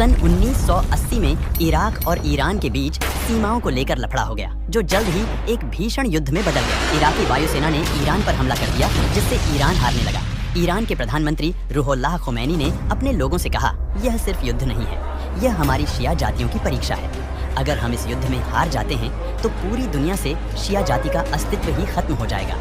सन 1980 में इराक और ईरान के बीच सीमाओं को लेकर लफड़ा हो गया, जो जल्द ही एक भीषण युद्ध में बदल गया। इराकी वायुसेना ने ईरान पर हमला कर दिया, जिससे ईरान हारने लगा। ईरान के प्रधानमंत्री रूहुल्लाह खुमैनी ने अपने लोगों से कहा, यह सिर्फ युद्ध नहीं है, यह हमारी शिया जातियों की परीक्षा है। अगर हम इस युद्ध में हार जाते हैं तो पूरी दुनिया से शिया जाति का अस्तित्व ही खत्म हो जाएगा।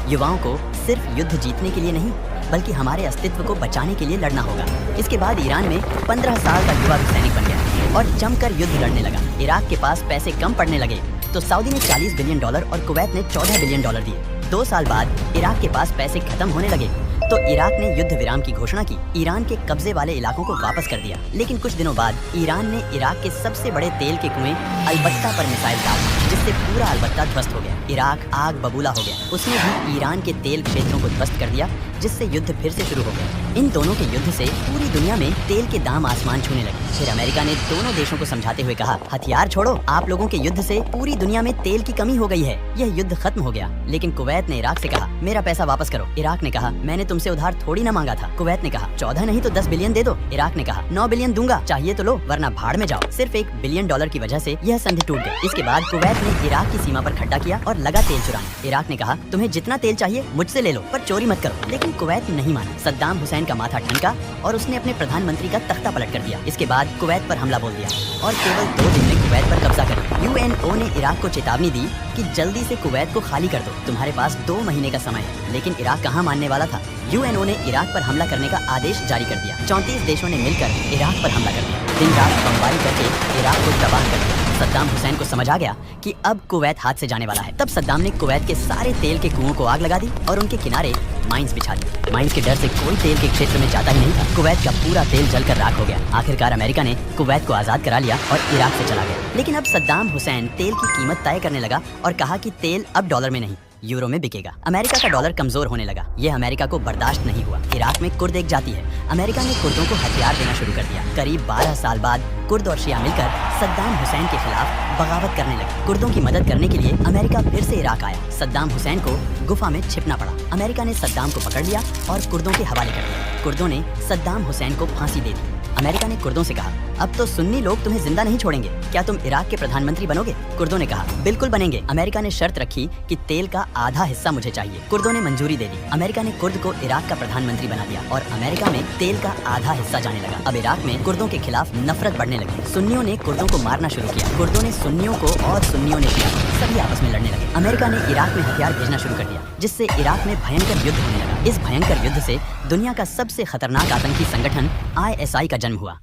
युवाओं को सिर्फ युद्ध जीतने के लिए नहीं, बल्कि हमारे अस्तित्व को बचाने के लिए लड़ना होगा। इसके बाद ईरान में 15 साल का युवा भी सैनिक बन गया और जमकर युद्ध लड़ने लगा। इराक के पास पैसे कम पड़ने लगे तो सऊदी ने $40 बिलियन और कुवैत ने $14 बिलियन दिए। 2 साल बाद इराक के पास पैसे खत्म होने लगे तो इराक ने युद्ध विराम की घोषणा की। ईरान के कब्जे वाले इलाकों को वापस कर दिया। लेकिन कुछ दिनों बाद ईरान ने इराक के सबसे बड़े तेल के कुएं अलबत्ता पर मिसाइल डाल दी, जिससे पूरा अलबत्ता ध्वस्त हो गया। इराक आग बबूला हो गया। उसने भी ईरान के तेल क्षेत्रों को ध्वस्त कर दिया, जिससे युद्ध फिर से शुरू हो गया। इन दोनों के युद्ध से पूरी दुनिया में तेल के दाम आसमान छूने लगे। फिर अमेरिका ने दोनों देशों को समझाते हुए कहा, हथियार छोड़ो, आप लोगों के युद्ध से पूरी दुनिया में तेल की कमी हो गई है, यह युद्ध खत्म हो गया। लेकिन कुवैत ने इराक से कहा, मेरा पैसा वापस करो। इराक ने कहा, मैंने तुमसे उधार थोड़ी ना मांगा था। कुवैत ने कहा, 14 नहीं तो 10 बिलियन दे दो। इराक ने कहा, 9 बिलियन दूंगा, चाहिए तो लो वरना भाड़ में जाओ। सिर्फ $1 बिलियन की वजह से यह संधि टूट गई। इसके बाद कुवैत ने इराक की सीमा पर खड्डा किया और लगा तेल चुराने। इराक ने कहा, तुम्हें जितना तेल चाहिए मुझसे ले लो, पर चोरी मत करो। लेकिन कुवैत नहीं माना। सद्दाम हुसैन का माथा ठनका और उसने अपने प्रधानमंत्री का तख्ता पलट कर दिया। इसके बाद कुवैत पर हमला बोल दिया और केवल 2 दिन में कुवैत पर कब्जा कर लिया। UNO ने इराक को चेतावनी दी कि जल्दी से कुवैत को खाली कर दो, तुम्हारे पास 2 महीने का समय है। लेकिन इराक कहाँ मानने वाला था। UNO ने इराक पर हमला करने का आदेश जारी कर दिया। 34 देशों ने मिलकर इराक पर हमला कर दिया। दिन रात बमबारी करके इराक को तबाह कर दिया। सद्दाम हुसैन को समझ आ गया कि अब कुवैत हाथ से जाने वाला है। तब सद्दाम ने कुवैत के सारे तेल के कुओं को आग लगा दी और उनके किनारे माइंस बिछा दी। माइंस के डर से कोई तेल के क्षेत्र में जाता ही नहीं था। कुवैत का पूरा तेल जलकर राख हो गया। आखिरकार अमेरिका ने कुवैत को आजाद करा लिया और इराक से चला गया। लेकिन अब सद्दाम हुसैन तेल की कीमत तय करने लगा और कहा कि तेल अब डॉलर में नहीं, यूरो में बिकेगा। अमेरिका का डॉलर कमजोर होने लगा। यह अमेरिका को बर्दाश्त नहीं हुआ। इराक में कुर्द एक जाति है। अमेरिका ने कुर्दों को हथियार देना शुरू कर दिया। करीब 12 साल बाद कुर्द और शिया मिलकर सद्दाम हुसैन के खिलाफ बगावत करने लगे। कुर्दों की मदद करने के लिए अमेरिका फिर से इराक आया। सद्दाम हुसैन को गुफा में छिपना पड़ा। अमेरिका ने सद्दाम को पकड़ लिया और कुर्दों के हवाले कर दिया। कुर्दों ने सद्दाम हुसैन को फांसी दे दी। अमेरिका ने कुर्दों से कहा, अब तो सुन्नी लोग तुम्हें जिंदा नहीं छोड़ेंगे, क्या तुम इराक के प्रधानमंत्री बनोगे? कुर्दों ने कहा, बिल्कुल बनेंगे। अमेरिका ने शर्त रखी कि तेल का आधा हिस्सा मुझे चाहिए। कुर्दों ने मंजूरी दे दी। अमेरिका ने कुर्द को इराक का प्रधानमंत्री बना दिया और अमेरिका में तेल का आधा हिस्सा जाने लगा। अब इराक में कुर्दों के खिलाफ नफरत बढ़ने लगी। सुन्नियों ने कुर्दों को मारना शुरू किया। कुर्दों ने सुन्नियों को और सुन्नियों ने शिया, सभी आपस में लड़ने लगे। अमेरिका ने इराक में हथियार भेजना शुरू कर दिया, जिससे इराक में भयंकर युद्ध होने लगा। इस भयंकर युद्ध से दुनिया का सबसे खतरनाक आतंकी संगठन ISI का जन्म हुआ।